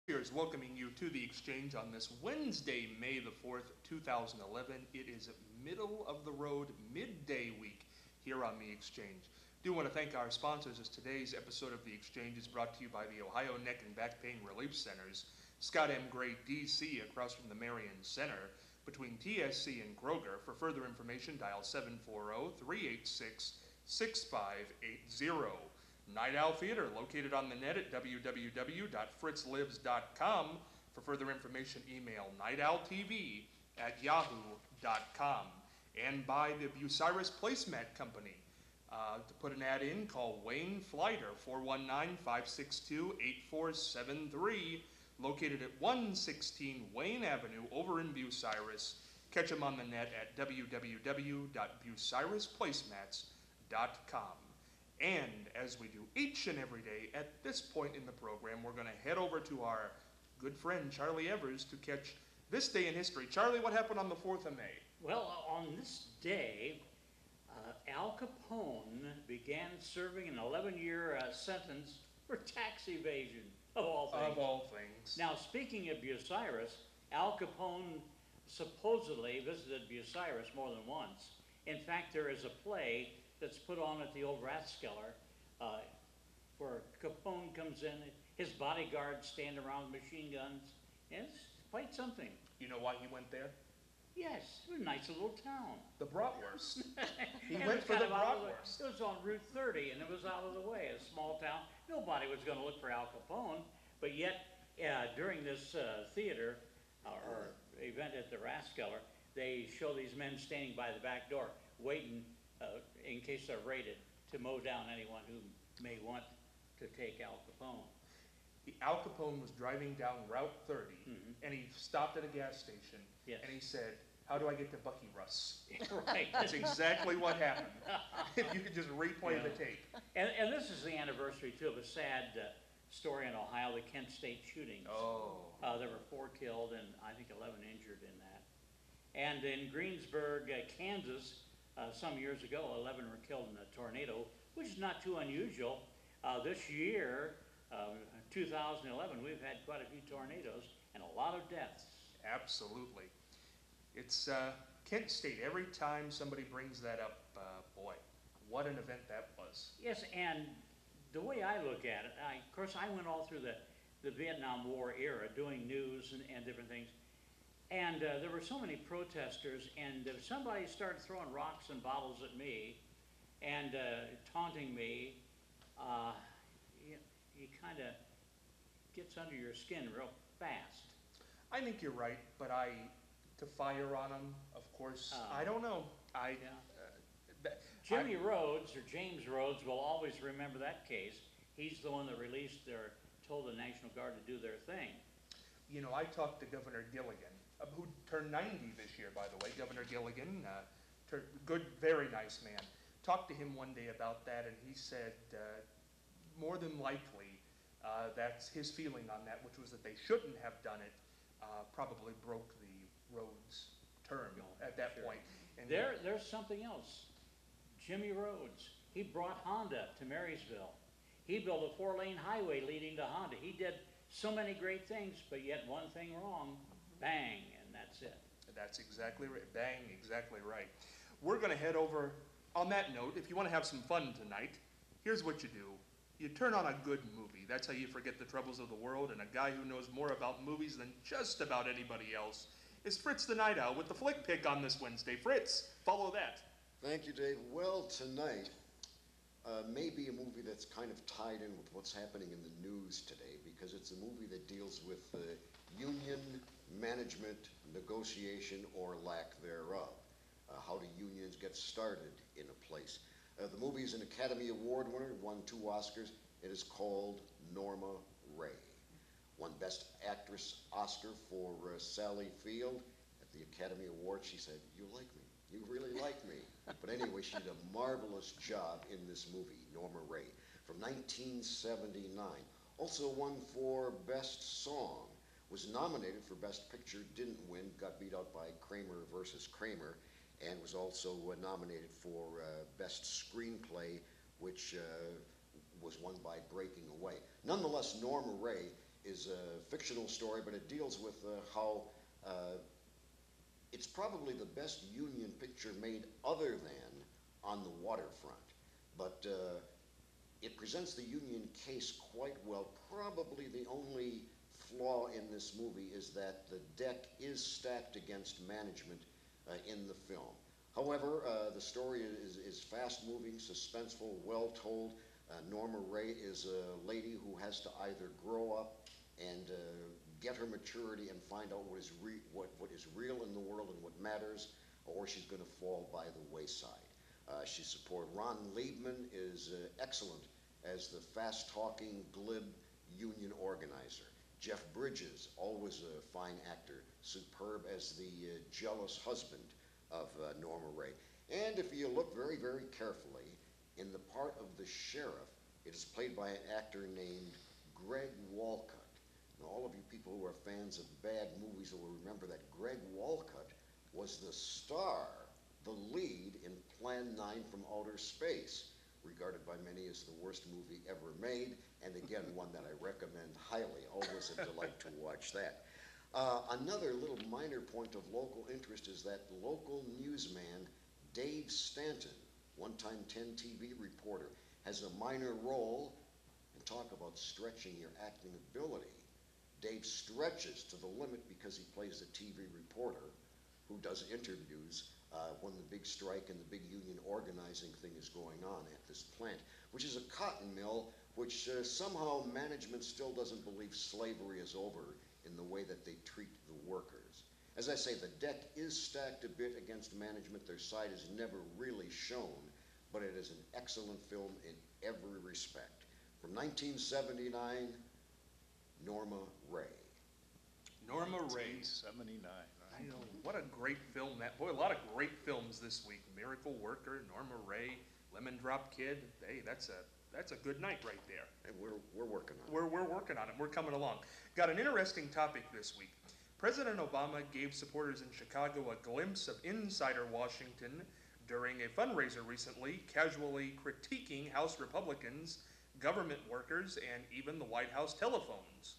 Here's welcoming you to the Exchange on this Wednesday, May the 4th, 2011. It is middle of the road, midday week here on the Exchange. Do want to thank our sponsors as today's episode of the Exchange is brought to you by the Ohio Neck and Back Pain Relief Centers, Scott M. Gray, D.C., across from the Marion Center, between TSC and Kroger. For further information, dial 740-386-6580. Night Owl Theater, located on the net at www.fritzlives.com. For further information, email nightowltv@yahoo.com. And by the Bucyrus Placemat Company. To put an ad in, call Wayne Flighter, 419-562-8473, located at 116 Wayne Avenue over in Bucyrus. Catch him on the net at www.bucyrusplacemats.com. And as we do each and every day, at this point in the program, we're going to head over to our good friend Charlie Evers to catch this day in history. Charlie, what happened on the 4th of May? Well, on this day, Al Capone began serving an 11-year sentence for tax evasion, of all things. Of all things. Now, speaking of Bucyrus, Al Capone supposedly visited Bucyrus more than once. In fact, there is a play that's put on at the old Rathskeller, where Capone comes in, his bodyguards stand around with machine guns, and it's quite something. You know why he went there? Yes, it was a nice little town. The bratwurst. He And went it was for kind the of out of bratwurst. It was on Route 30, and it was out of the way, a small town. Nobody was going to look for Al Capone, but yet during this theater or event at the Rathskeller, they show these men standing by the back door, waiting in case they're raided, to mow down anyone who may want to take Al Capone. Al Capone was driving down Route 30, and he stopped at a gas station, Yes. and he said, "How do I get to Bucky Russ?" Right. That's exactly what happened. If you could just replay the tape. And this is the anniversary, too, of a sad story in Ohio, the Kent State shootings. Oh. There were 4 killed and I think 11 injured in that. And in Greensburg, Kansas, some years ago, 11 were killed in a tornado, which is not too unusual. This year, 2011, we've had quite a few tornadoes and a lot of deaths. Absolutely. It's Kent State. Every time somebody brings that up, boy, what an event that was. Yes, and the way I look at it, of course, I went all through the Vietnam War era doing news and different things. And there were so many protesters, and if somebody started throwing rocks and bottles at me and taunting me, you kind of gets under your skin real fast. I think you're right, but to fire on them, of course, I don't know. Jimmy Rhodes, or James Rhodes, will always remember that case. He's the one that told the National Guard to do their thing. You know, I talked to Governor Gilligan, who turned 90 this year, by the way. Governor Gilligan, good, very nice man. Talked to him one day about that, and he said, more than likely, that's his feeling on that, which was that they shouldn't have done it. Probably broke the Rhodes term at that point. And there's something else. Jimmy Rhodes, he brought Honda to Marysville. He built a 4-lane highway leading to Honda. He did so many great things, but yet one thing wrong, bang, and that's it. That's exactly right. Bang, exactly right. We're going to head over, on that note, if you want to have some fun tonight, here's what you do. You turn on a good movie. That's how you forget the troubles of the world, and a guy who knows more about movies than just about anybody else is Fritz the Night Owl with the Flick Pick on this Wednesday. Fritz, follow that. Thank you, Dave. Well, tonight may be a movie that's kind of tied in with what's happening in the news today, because it's a movie that deals with union management, negotiation, or lack thereof. How do unions get started in a place? The movie is an Academy Award winner, won 2 Oscars. It is called Norma Ray. Won Best Actress Oscar for Sally Field. At the Academy Award, she said, "You like me. You really But anyway, she did a marvelous job in this movie, Norma Ray, from 1979. Also won for Best Song. Was nominated for Best Picture, didn't win, got beat out by Kramer versus Kramer, and was also nominated for Best Screenplay, which was won by Breaking Away. Nonetheless, Norma Ray is a fictional story, but it deals with how it's probably the best union picture made other than On the Waterfront. But it presents the union case quite well. Probably the only flaw in this movie is that the deck is stacked against management in the film. However, the story is fast-moving, suspenseful, well-told. Norma Ray is a lady who has to either grow up and get her maturity and find out what is real in the world and what matters, or she's going to fall by the wayside. She supported Ron Liebman is excellent as the fast-talking, glib union organizer. Jeff Bridges, always a fine actor, superb as the jealous husband of Norma Ray. And if you look very, very carefully, in the part of the sheriff, it is played by an actor named Greg Walcott. Now, all of you people who are fans of bad movies will remember that Greg Walcott was the star, the lead in Plan 9 from Outer Space, regarded by many as the worst movie ever made, and again, one that I recommend highly. Always a delight to watch that. Another little minor point of local interest is that local newsman Dave Stanton, one-time 10 TV reporter, has a minor role, and talk about stretching your acting ability. Dave stretches to the limit because he plays a TV reporter who does interviews when the big strike and the big union organizing thing is going on at this plant, which is a cotton mill, which somehow management still doesn't believe slavery is over in the way that they treat the workers. As I say, the deck is stacked a bit against management. Their side is never really shown, but it is an excellent film in every respect. From 1979, Norma Ray. Norma Ray. 79. I know, what a great film that, boy, a lot of great films this week. Miracle Worker, Norma Ray, Lemon Drop Kid. Hey, that's a good night right there. And we're working on it. We're working on it. We're coming along. Got an interesting topic this week. President Obama gave supporters in Chicago a glimpse of insider Washington during a fundraiser recently, casually critiquing House Republicans, government workers, and even the White House telephones.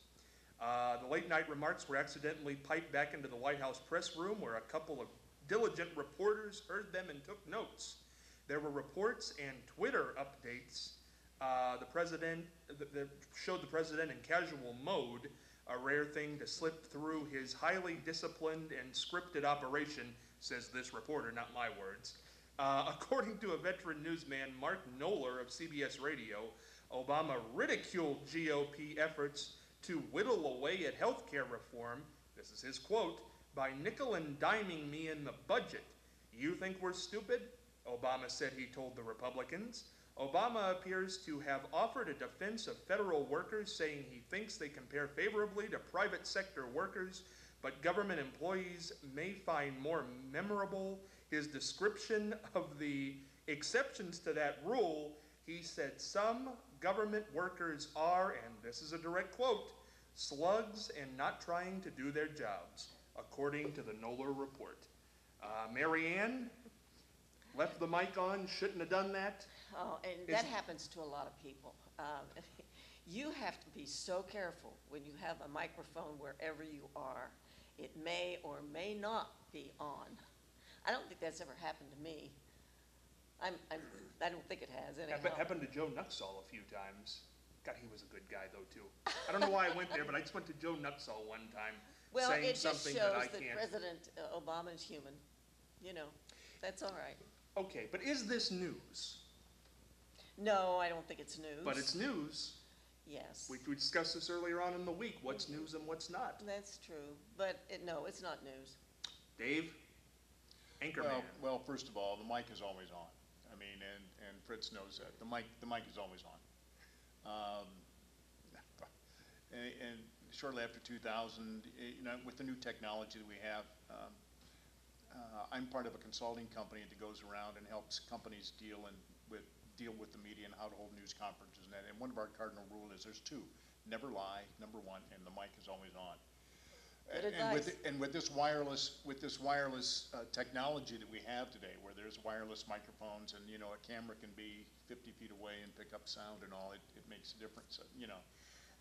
The late-night remarks were accidentally piped back into the White House press room, where a couple of diligent reporters heard them and took notes. There were reports and Twitter updates that showed the president in casual mode, a rare thing to slip through his highly disciplined and scripted operation, says this reporter, not my words. According to a veteran newsman, Mark Knoller of CBS Radio, Obama ridiculed GOP efforts to whittle away at health care reform, this is his quote, by nickel and diming me in the budget. You think we're stupid? Obama said he told the Republicans. Obama appears to have offered a defense of federal workers, saying he thinks they compare favorably to private sector workers, but government employees may find more memorable his description of the exceptions to that rule. He said some government workers are, and this is a direct quote, slugs and not trying to do their jobs, according to the Knoller report. Marianne, left the mic on, shouldn't have done that. Oh, and that happens to a lot of people. You have to be so careful when you have a microphone wherever you are. It may or may not be on. I don't think that's ever happened to me. I don't think it has, anyhow. Happened to Joe Nuxall a few times. God, he was a good guy, though, too. I don't know why I went there, but I just went to Joe Nuxall one time, Well, saying it just something shows that I that can't. President Obama is human. You know, that's all right. Okay, but is this news? No, I don't think it's news. But it's news. Yes. We discussed this earlier on in the week, what's news and what's not. That's true, but no, it's not news. Dave? Anchorman. Well, first of all, the mic is always on. I mean, and Fritz knows that. The mic is always on. And shortly after 2000, with the new technology that we have, I'm part of a consulting company that goes around and helps companies deal with the media and how to hold news conferences and that. And one of our cardinal rule is there's two: never lie, number one, and the mic is always on. Good And with, advice. and with this wireless technology that we have today, where there's wireless microphones and, a camera can be 50 feet away and pick up sound and all, it makes a difference,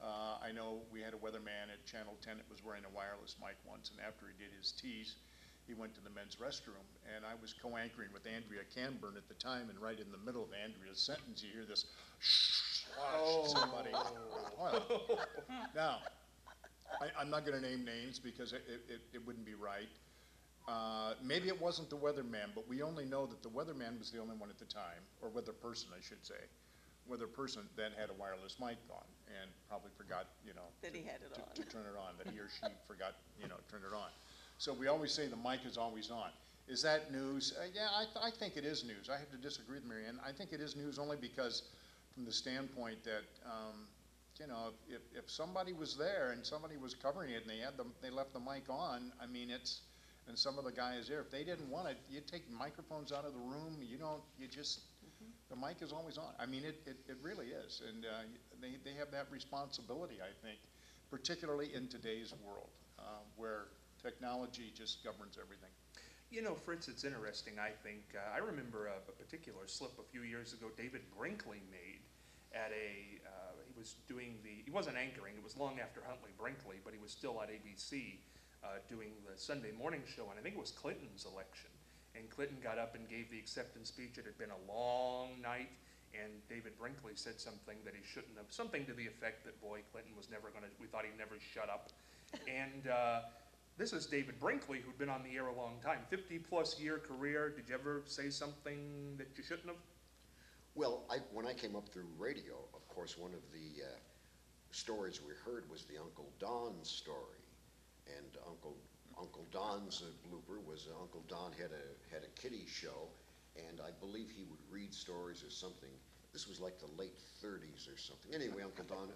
I know we had a weatherman at Channel 10 that was wearing a wireless mic once, and after he did his tease, he went to the men's restroom, and I was co-anchoring with Andrea Canburn at the time, and right in the middle of Andrea's sentence, you hear this, somebody. Now, I'm not gonna name names because it wouldn't be right. Maybe it wasn't the weatherman, but we only know that the weatherman was the only one at the time, or weather person, I should say. Weather person then had a wireless mic on and probably forgot, That he had it on. to turn it on, that he or she forgot, to turn it on. So we always say the mic is always on. Is that news? Yeah, I think it is news. I have to disagree with Mary Ann. I think it is news only because from the standpoint that, if somebody was there and somebody was covering it and they left the mic on, and some of the guys there, if they didn't want it, you take microphones out of the room, the mic is always on. It really is. And they have that responsibility, I think, particularly in today's world, where technology just governs everything. Fritz, it's interesting, I think. I remember a particular slip a few years ago David Brinkley made at he wasn't anchoring, it was long after Huntley Brinkley, but he was still at ABC doing the Sunday morning show, and I think it was Clinton's election. And Clinton got up and gave the acceptance speech. It had been a long night, and David Brinkley said something that he shouldn't have, something to the effect that, boy, Clinton was never we thought he'd never shut up. And this is David Brinkley, who'd been on the air a long time, 50-plus year career. Did you ever say something that you shouldn't have? Well, when I came up through radio, of course, one of the stories we heard was the Uncle Don story. And Uncle Don's blooper was Uncle Don had a kiddie show, and I believe he would read stories or something. This was like the late 30s or something. Anyway, Uncle Don,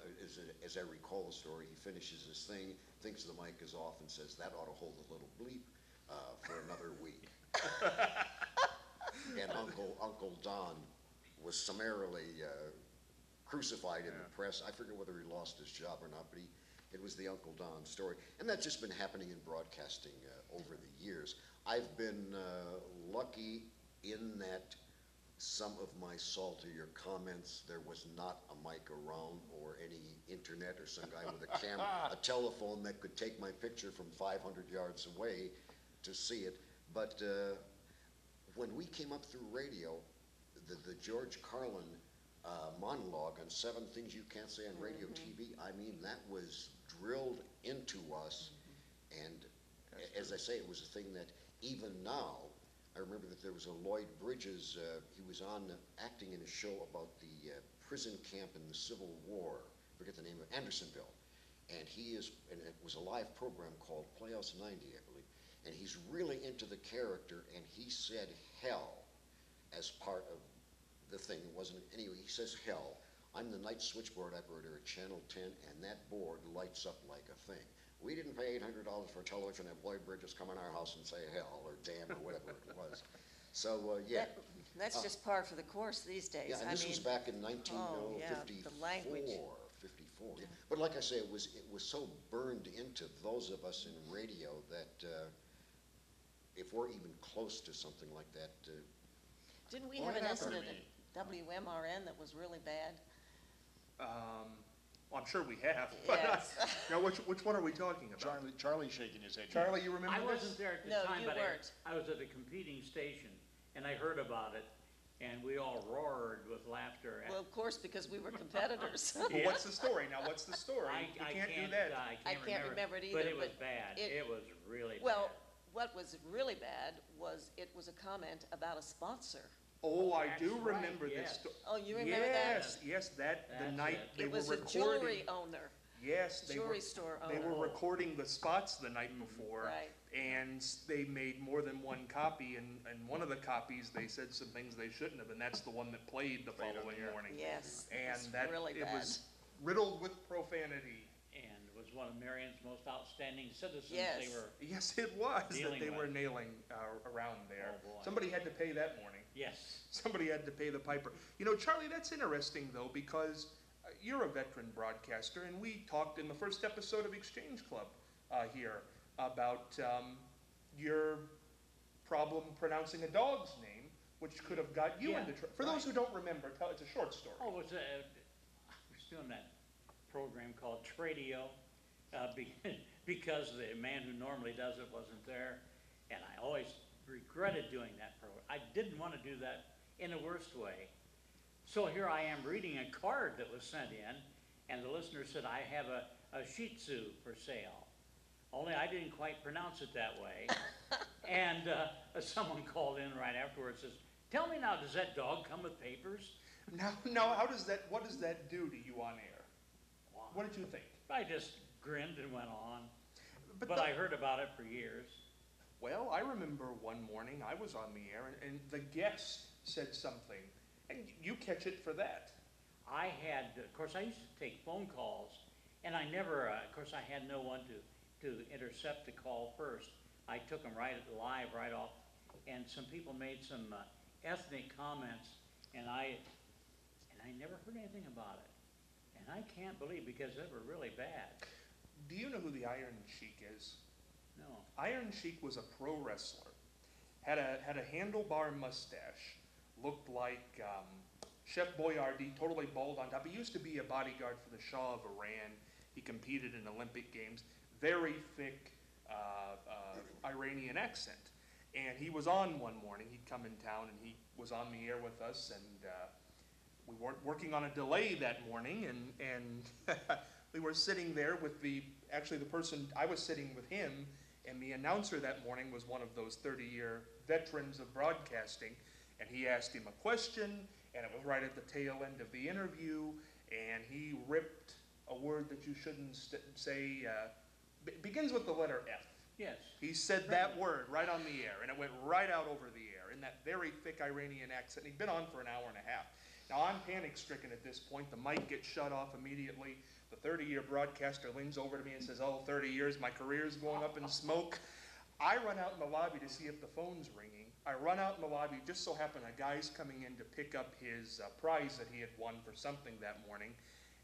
as I recall the story, he finishes his thing, thinks the mic is off, and says, "That ought to hold a little bleep for another week." And Uncle Don was summarily crucified in the press. I forget whether he lost his job or not, but it was the Uncle Don story. And that's just been happening in broadcasting over the years. I've been lucky in that some of my saltier comments, there was not a mic around or any internet or some guy with a telephone that could take my picture from 500 yards away to see it. But when we came up through radio, the George Carlin monologue on 7 things you can't say on radio, TV, that was drilled into us. And as I say, it was a thing that even now, I remember that there was a Lloyd Bridges, he was acting in a show about the prison camp in the Civil War, I forget the name of Andersonville. And and it was a live program called Playhouse 90, I believe. And he's really into the character, and he said hell as part of the thing. It wasn't, anyway, he says hell. I'm the night switchboard operator at Channel 10, and that board lights up like a thing. We didn't pay $800 for television and have Lloyd Bridges come in our house and say hell or damn or whatever it was. So, yeah. That's just par for the course these days. Yeah, and this was back in 1954. The language. 54. Yeah. But like I say, it was so burned into those of us in radio that if we're even close to something like that, Didn't we Well, have it an happened to incident at WMRN that was really bad? Well, I'm sure we have. But, Yes. now, which one are we talking about? Charlie's shaking his head. Charlie, you remember I this? wasn't there at the No, time, you but weren't. I was at a competing station, and I heard about it, and we all roared with laughter. Well, of course, because we were competitors. Well, what's the story? Now, what's the story? I We can't do that. I can't remember it But either, it was but bad. it- It was really bad. Well, what was really bad was it was a comment about a sponsor. Oh, I That's do right, remember this. yes. Oh, you remember that? Yes, the That's night it. they It were was a recording. jewelry owner, Yes, they were. jewelry store owner. They were recording the spots the night before, Right. and they made more than one copy, and one of the copies, they said some things they shouldn't have, and that's the one that played the Played on following the air. morning. Yes, it And was that, really it bad. was riddled with profanity. And was one of Marion's most outstanding citizens. Yes. They were, Yes, it was that Dealing they were with. nailing around there. Oh, boy. Somebody had to pay that morning. yes. Somebody had to pay the piper. You know, Charlie, that's interesting though, because you're a veteran broadcaster, and we talked in the first episode of Exchange Club here about your problem pronouncing a dog's name, which could have got you Yeah, into trouble. For those who don't remember, it's a short story. Oh, it was, I was doing that program called Tradio, because the man who normally does it wasn't there, and I always regretted doing that program. I didn't want to do that in the worst way. So here I am reading a card that was sent in, and the listener said, I have a Shih Tzu for sale. Only I didn't quite pronounce it that way. And someone called in right afterwards, says, tell me now, does that dog come with papers? Now, what does that do to you on air? Wow. What did you think? I just grinned and went on. But the- I heard about it for years. Well, I remember one morning I was on the air, and the guest said something, and you catch it for that. I had, of course, I used to take phone calls, and I never, of course, I had no one to intercept the call first. I took them right live, right off, and some people made some ethnic comments, and I never heard anything about it. And I can't believe, because they were really bad. Do you know who the Iron Sheik is? No. Iron Sheik was a pro wrestler, had a handlebar mustache, looked like Chef Boyardee, totally bald on top. He used to be a bodyguard for the Shah of Iran. He competed in Olympic Games. Very thick Iranian accent. And he was on one morning. He'd come in town, and he was on the air with us, and we weren't working on a delay that morning, and we were sitting there with the person, I was sitting with him, and the announcer that morning was one of those 30-year veterans of broadcasting, and he asked him a question, and it was right at the tail end of the interview, and he ripped a word that you shouldn't say, begins with the letter F. Yes. He said that word right on the air, and it went right out over the air in that very thick Iranian accent. He'd been on for an hour and a half. Now, I'm panic-stricken at this point. The mic gets shut off immediately. The 30-year broadcaster leans over to me and says, oh, 30 years, my career's going up in smoke. I run out in the lobby to see if the phone's ringing. I run out in the lobby, just so happened a guy's coming in to pick up his prize that he had won for something that morning.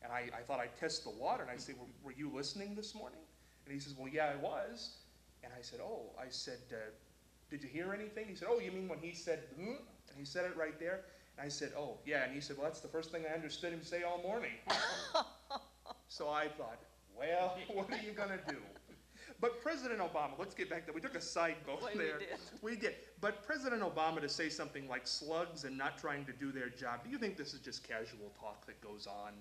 And I thought I'd test the water, and I said, were you listening this morning? And he says, well, yeah, I was. And I said, oh, did you hear anything? He said, oh, you mean when he said, and he said it right there? And I said, oh, yeah. And he said, well, that's the first thing I understood him say all morning. So I thought, well, what are you going to do? But President Obama, let's get back to, we took a side boat Boy, we there. did. We did. But President Obama to say something like slugs and not trying to do their job, do you think this is just casual talk that goes on?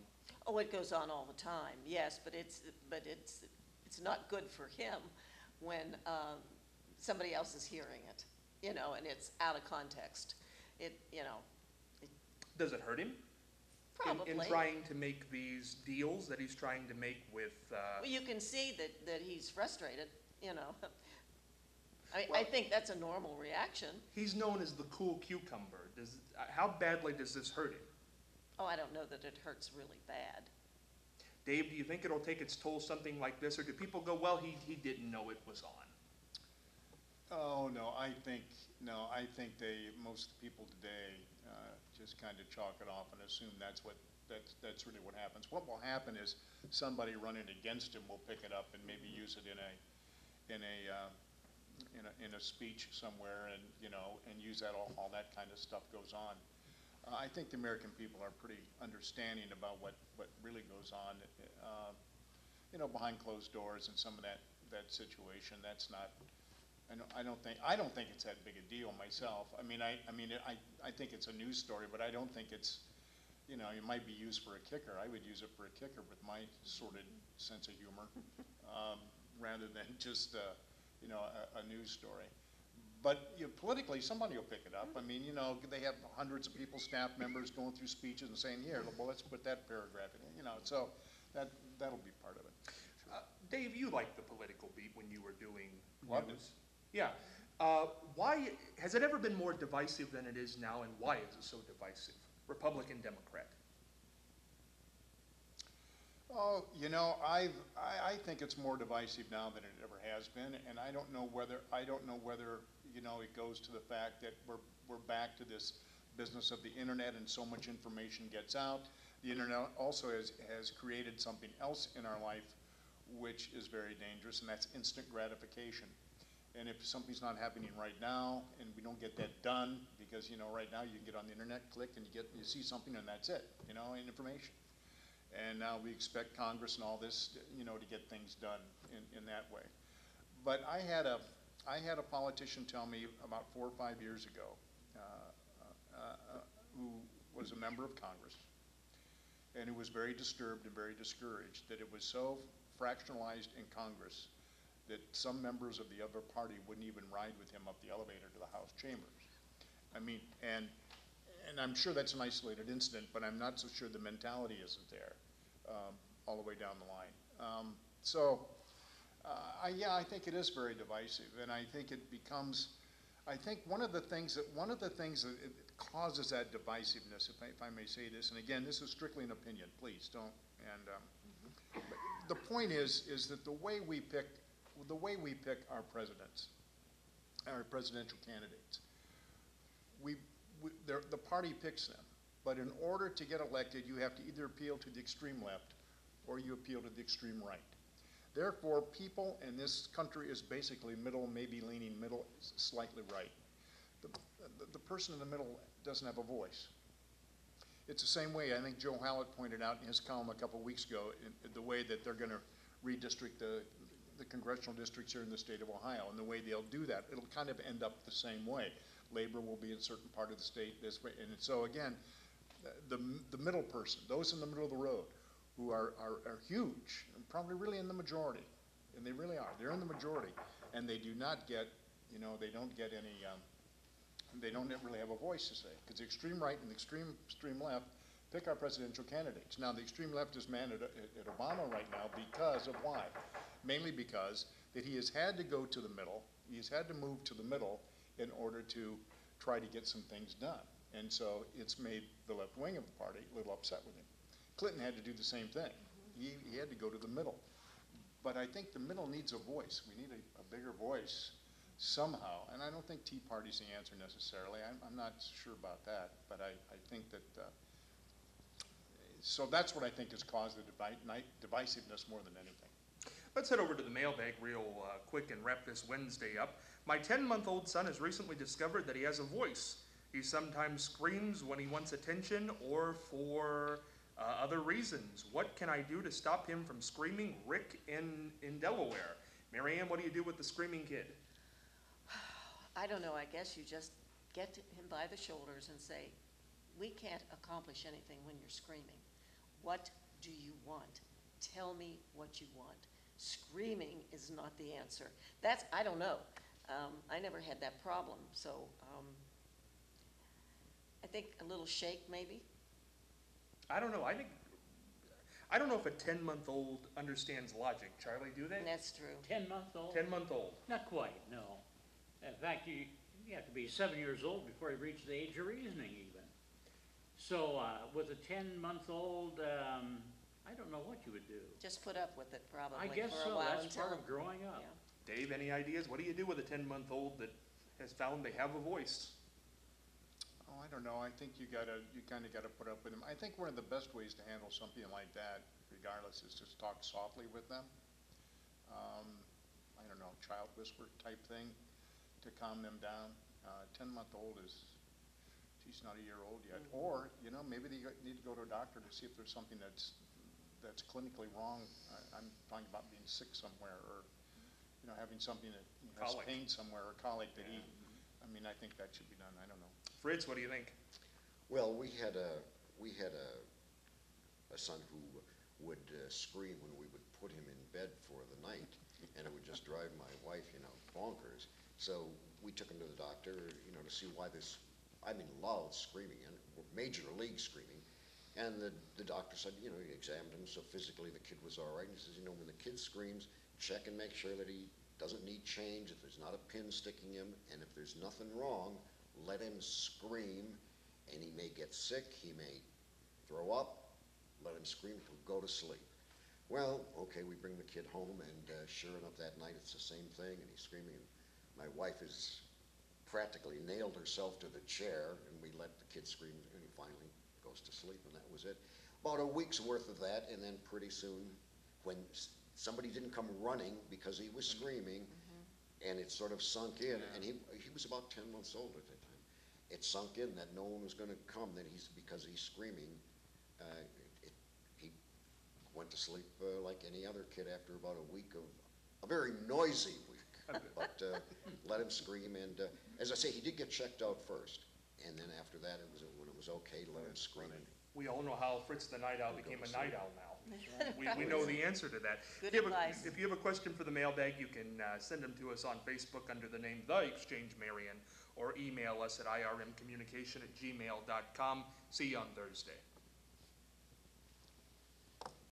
Oh, it goes on all the time, yes, but it's not good for him when somebody else is hearing it, and it's out of context. Does it hurt him? Probably. In trying to make these deals that he's trying to make with, Well, you can see that he's frustrated, I Well- think that's a normal reaction. he's known as the cool cucumber. How badly does this hurt him? Oh, I don't know that it hurts really bad. Dave, do you think it'll take its toll something like this, or do people go, well, he didn't know it was on? Oh, no, I think most people today just kind of chalk it off and assume that's really what happens. What will happen is somebody running against him will pick it up and maybe use it in a speech somewhere, and and use that, all that kind of stuff goes on. I think the American people are pretty understanding about what really goes on, behind closed doors and some of that situation. That's not. I don't think it's that big a deal myself. I think it's a news story, but I don't think it's, it might be used for a kicker. I would use it for a kicker with my sordid sense of humor, rather than just a news story. But politically, somebody will pick it up. They have hundreds of people, staff members, going through speeches and saying, here, well, let's put that paragraph in. So that'll be part of it. Dave, you liked the political beat when you were doing Loved it. news. Yeah. Why has it ever been more divisive than it is now, and why is it so divisive? Republican, Democrat. Oh, I think it's more divisive now than it ever has been, and I don't know whether, it goes to the fact that we're back to this business of the internet and so much information gets out. The internet also has created something else in our life which is very dangerous, and that's instant gratification. And if something's not happening right now, and we don't get that done, because, right now you can get on the internet, click, and you see something, and that's it, information. And now we expect Congress and all this, to get things done in that way. But I had a politician tell me about 4 or 5 years ago, who was a member of Congress, and who was very disturbed and very discouraged that it was so fractionalized in Congress that some members of the other party wouldn't even ride with him up the elevator to the House chambers. I mean, and I'm sure that's an isolated incident, but I'm not so sure the mentality isn't there all the way down the line. Yeah, I think it is very divisive, and I think it becomes, I think one of the things that it causes that divisiveness, if I may say this, and again, this is strictly an opinion, please don't, but the point is that the way we pick our presidents, our presidential candidates, the party picks them, but in order to get elected, you have to either appeal to the extreme left or you appeal to the extreme right. Therefore, people in this country is basically middle, maybe leaning middle, slightly right. The person in the middle doesn't have a voice. It's the same way, I think Joe Hallett pointed out in his column a couple weeks ago, in the way that they're going to redistrict the congressional districts here in the state of Ohio, and the way they'll do that, it'll kind of end up the same way. Labor will be in a certain part of the state this way, and so again, the middle person, those in the middle of the road, who are huge, and probably really in the majority, and they really are, they're in the majority, and they do not get, they don't get any, they don't really have a voice to say, because the extreme right and the extreme left pick our presidential candidates. Now, the extreme left is mad at Obama right now because of why? Mainly because that he has had to go to the middle, he's had to move to the middle in order to try to get some things done. And so it's made the left wing of the party a little upset with him. Clinton had to do the same thing. He had to go to the middle. But I think the middle needs a voice. We need a bigger voice somehow. And I don't think Tea Party's the answer necessarily. I'm not sure about that. But I think that, so that's what I think has caused the divisiveness more than anything. Let's head over to the mailbag real quick and wrap this Wednesday up. My 10-month-old son has recently discovered that he has a voice. He sometimes screams when he wants attention or for other reasons. What can I do to stop him from screaming? Rick in Delaware. Mary Ann, what do you do with the screaming kid? I don't know, I guess you just get him by the shoulders and say, we can't accomplish anything when you're screaming. What do you want? Tell me what you want. Screaming is not the answer. I don't know. I never had that problem, so I think a little shake maybe. I don't know. I don't know if a 10-month-old understands logic. Charlie, do they? That's true. 10-month-old? 10-month-old. Not quite, no. In fact, you have to be 7 years old before you reach the age of reasoning even. So with a 10-month-old, I don't know what you would do. Just put up with it probably I guess for a so, while that's part of growing up. Yeah. Dave, any ideas? What do you do with a 10-month-old that has found they have a voice? Oh, I don't know. I think you kind of gotta put up with them. I think one of the best ways to handle something like that, regardless, is just talk softly with them. I don't know, child whisper type thing to calm them down. 10-month-old she's not a year old yet. Mm-hmm. Or, maybe they need to go to a doctor to see if there's something that's clinically wrong. I'm talking about being sick somewhere, or, having something that has Colic. pain somewhere, or colic that I think that should be done. I don't know. Fritz, what do you think? Well, we had a son who would scream when we would put him in bed for the night, and it would just drive my wife, bonkers. So we took him to the doctor, to see why this, loud screaming, and major league screaming. And the doctor said, he examined him, so physically the kid was all right. And he says, when the kid screams, check and make sure that he doesn't need change, if there's not a pin sticking him, and if there's nothing wrong, let him scream, and he may get sick, he may throw up, let him scream, he'll go to sleep. Well, okay, we bring the kid home, and sure enough, that night it's the same thing, and he's screaming. My wife has practically nailed herself to the chair, and we let the kid scream, and he finally goes to sleep, and that was it. About a week's worth of that, and then pretty soon, when somebody didn't come running because he was screaming, and it sort of sunk in, and he was about 10 months old at that time. It sunk in that no one was going to come, that because he's screaming. He went to sleep like any other kid after about a week of a very noisy week. But let him scream, and as I say, he did get checked out first, and then after that, when it was okay to let him scream. We all know how Fritz the Night Owl became a night owl now. We know the answer to that. Good If you have advice. If you have a question for the mailbag, you can send them to us on Facebook under the name The Exchange Marion, or email us at irmcommunication@gmail.com. See you on Thursday.